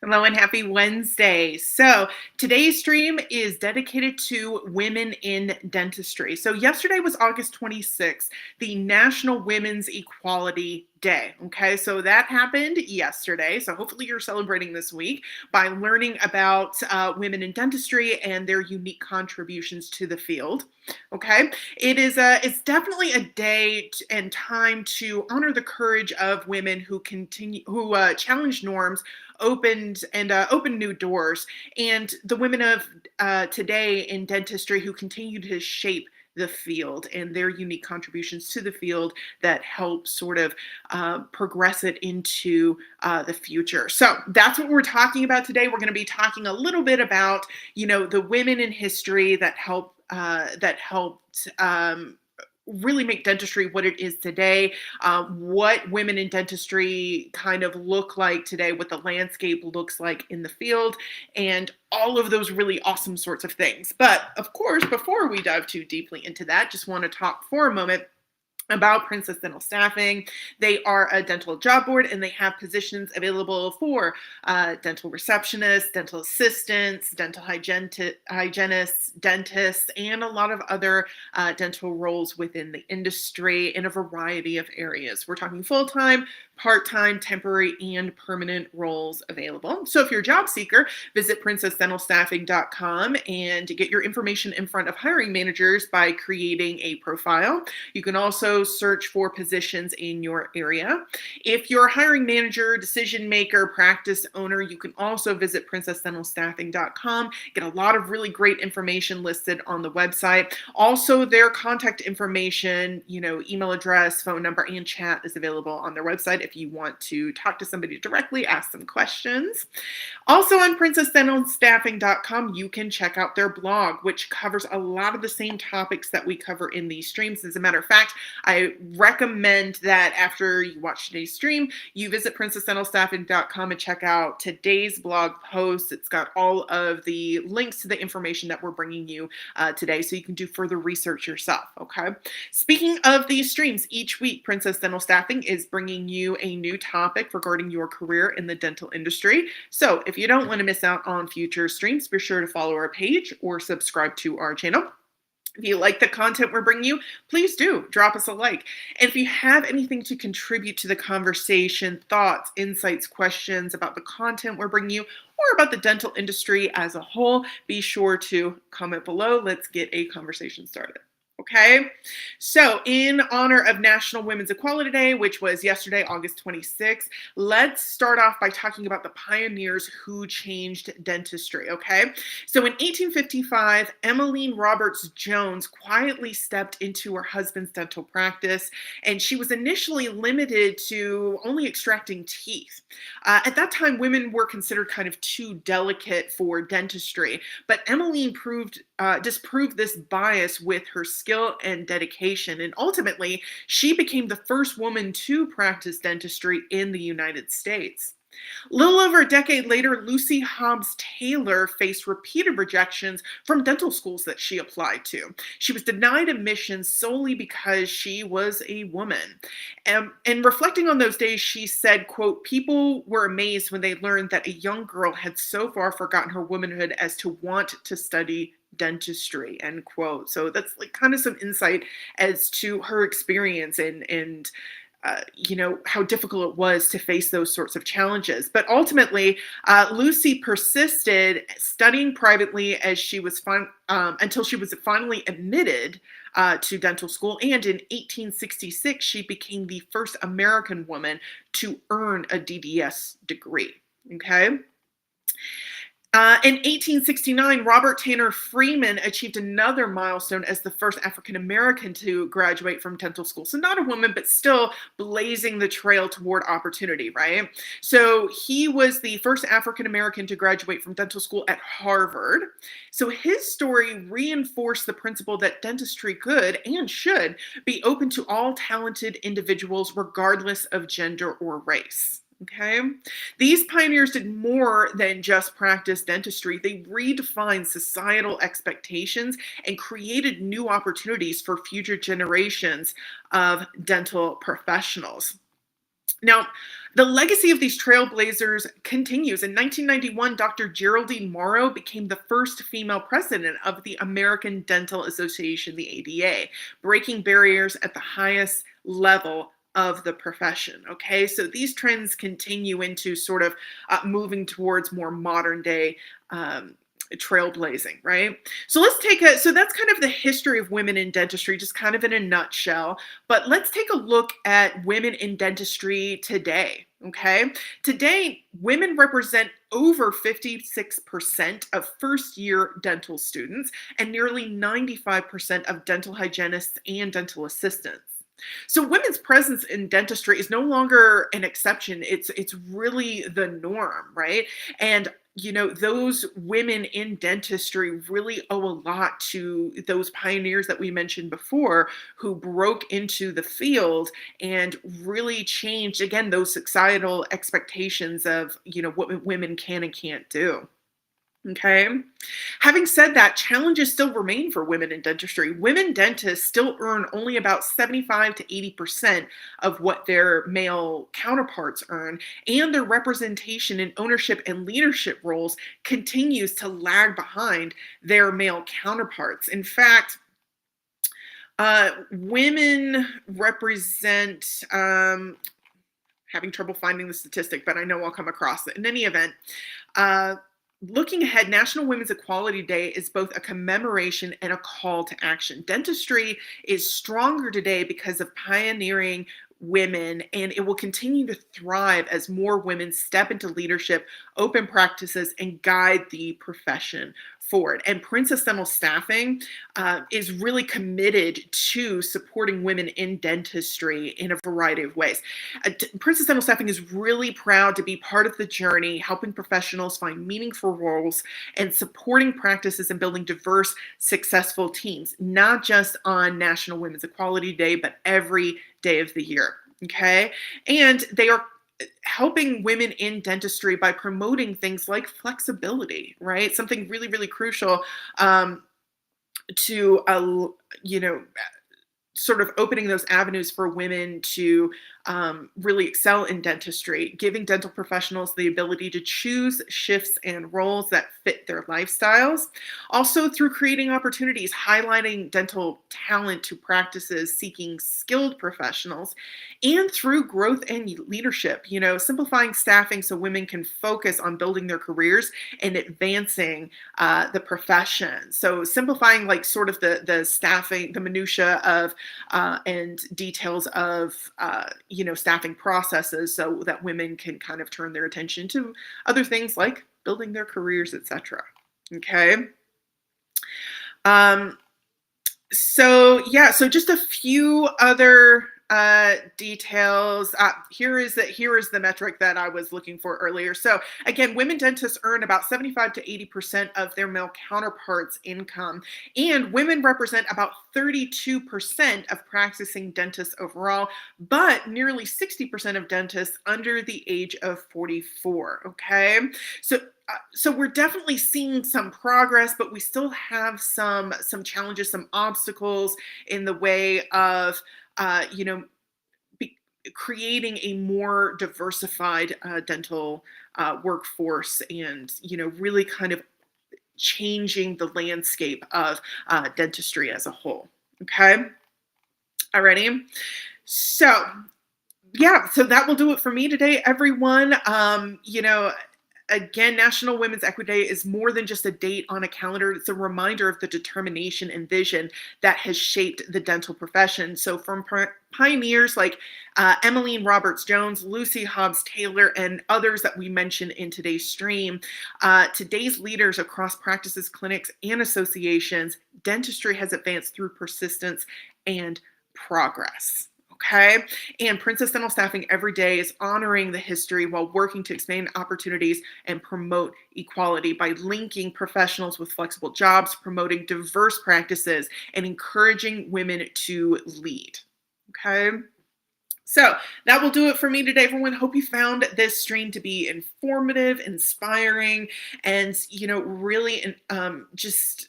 Hello and happy Wednesday. So, today's stream is dedicated to women in dentistry. So, yesterday was August 26th, the National Women's Equality Day. Okay, so that happened yesterday. So, hopefully, you're celebrating this week by learning about women in dentistry and their unique contributions to the field. Okay, it's definitely a day and time to honor the courage of women who challenge norms, opened new doors, and the women of today in dentistry who continue to shape the field and their unique contributions to the field that help sort of progress it into the future. So that's what we're talking about today. We're going to be talking a little bit about, the women in history that helped really make dentistry what it is today, what women in dentistry kind of look like today, what the landscape looks like in the field, and all of those really awesome sorts of things. But of course, before we dive too deeply into that, just want to talk for a moment about Princess Dental Staffing. They are a dental job board and they have positions available for dental receptionists, dental assistants, dental hygienists, dentists, and a lot of other dental roles within the industry in a variety of areas. We're talking full-time, part-time, temporary, and permanent roles available. So if you're a job seeker, visit princessdentalstaffing.com and get your information in front of hiring managers by creating a profile. You can also search for positions in your area. If you're a hiring manager, decision maker, practice owner, you can also visit princessdentalstaffing.com. Get a lot of really great information listed on the website. Also, their contact information, email address, phone number, and chat is available on their website if you want to talk to somebody directly, ask them questions. Also on princessdentalstaffing.com, you can check out their blog, which covers a lot of the same topics that we cover in these streams. As a matter of fact, I recommend that after you watch today's stream, you visit princessdentalstaffing.com and check out today's blog post. It's got all of the links to the information that we're bringing you today, so you can do further research yourself, okay? Speaking of these streams, each week, Princess Dental Staffing is bringing you a new topic regarding your career in the dental industry. So if you don't want to miss out on future streams, be sure to follow our page or subscribe to our channel. If you like the content we're bringing you, please do drop us a like. And if you have anything to contribute to the conversation, thoughts, insights, questions about the content we're bringing you, or about the dental industry as a whole, be sure to comment below. Let's get a conversation started. Okay, so in honor of National Women's Equality Day, which was yesterday, August 26th, let's start off by talking about the pioneers who changed dentistry, okay? So in 1855, Emmeline Roberts Jones quietly stepped into her husband's dental practice, and she was initially limited to only extracting teeth. At that time, women were considered kind of too delicate for dentistry, but Emmeline disproved this bias with her skill and dedication, and ultimately she became the first woman to practice dentistry in the United States. A little over a decade later, Lucy Hobbs Taylor faced repeated rejections from dental schools that she applied to. She was denied admission solely because she was a woman. And reflecting on those days, she said, quote, "People were amazed when they learned that a young girl had so far forgotten her womanhood as to want to study dentistry," end quote. So that's like kind of some insight as to her experience and how difficult it was to face those sorts of challenges. But ultimately, Lucy persisted, studying privately as she was until she was finally admitted to dental school. And in 1866, she became the first American woman to earn a DDS degree. Okay. In 1869, Robert Tanner Freeman achieved another milestone as the first African American to graduate from dental school. So not a woman, but still blazing the trail toward opportunity, right? So he was the first African American to graduate from dental school at Harvard. So his story reinforced the principle that dentistry could and should be open to all talented individuals, regardless of gender or race. Okay. These pioneers did more than just practice dentistry. They redefined societal expectations and created new opportunities for future generations of dental professionals. Now, the legacy of these trailblazers continues. In 1991, Dr. Geraldine Morrow became the first female president of the American Dental Association, the ADA, breaking barriers at the highest level of the profession. Okay, so these trends continue into sort of moving towards more modern day. Trailblazing, right? So that's kind of the history of women in dentistry, just kind of in a nutshell. But let's take a look at women in dentistry today. Okay. Today, women represent over 56% of first year dental students and nearly 95% of dental hygienists and dental assistants. So women's presence in dentistry is no longer an exception. It's really the norm, right? And those women in dentistry really owe a lot to those pioneers that we mentioned before who broke into the field and really changed, again, those societal expectations of, what women can and can't do. Okay. Having said that, challenges still remain for women in dentistry. Women dentists still earn only about 75 to 80% of what their male counterparts earn, and their representation in ownership and leadership roles continues to lag behind their male counterparts. In fact, women represent, having trouble finding the statistic, but I know I'll come across it. In any event, uh, looking ahead, National Women's Equality Day is both a commemoration and a call to action. Dentistry is stronger today because of pioneering women, and it will continue to thrive as more women step into leadership, open practices, and guide the profession forward. And Princess Dental Staffing is really committed to supporting women in dentistry in a variety of ways. Princess Dental Staffing is really proud to be part of the journey, helping professionals find meaningful roles and supporting practices and building diverse, successful teams, not just on National Women's Equality Day, but every day of the year. Okay. And they are helping women in dentistry by promoting things like flexibility, right? Something really, really crucial to, sort of opening those avenues for women to really excel in dentistry, giving dental professionals the ability to choose shifts and roles that fit their lifestyles. Also, through creating opportunities, highlighting dental talent to practices seeking skilled professionals, and through growth and leadership, simplifying staffing so women can focus on building their careers and advancing the profession. So simplifying like sort of the staffing, the minutia of and details of staffing processes so that women can kind of turn their attention to other things like building their careers, etc. Okay. So just a few other details. Here is the metric that I was looking for earlier. So again, women dentists earn about 75 to 80% of their male counterparts' income, and women represent about 32% of practicing dentists overall, but nearly 60% of dentists under the age of 44. Okay, so we're definitely seeing some progress, but we still have some challenges, some obstacles in the way of creating a more diversified dental workforce, and really kind of changing the landscape of dentistry as a whole. Okay, alrighty. So so that will do it for me today, everyone. Again, National Women's Equity Day is more than just a date on a calendar. It's a reminder of the determination and vision that has shaped the dental profession. So from pioneers like Emmeline Roberts-Jones, Lucy Hobbs-Taylor, and others that we mentioned in today's stream, today's leaders across practices, clinics, and associations, dentistry has advanced through persistence and progress. Okay, and Princess Dental Staffing every day is honoring the history while working to expand opportunities and promote equality by linking professionals with flexible jobs, promoting diverse practices, and encouraging women to lead. Okay. So that will do it for me today, everyone. Hope you found this stream to be informative, inspiring, and really just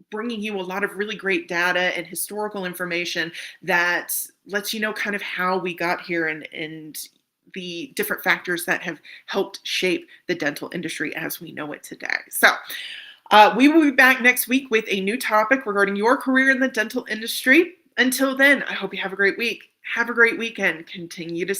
bringing you a lot of really great data and historical information that lets you know kind of how we got here and the different factors that have helped shape the dental industry as we know it today. So, we will be back next week with a new topic regarding your career in the dental industry. Until then, I hope you have a great week. Have a great weekend. Continue to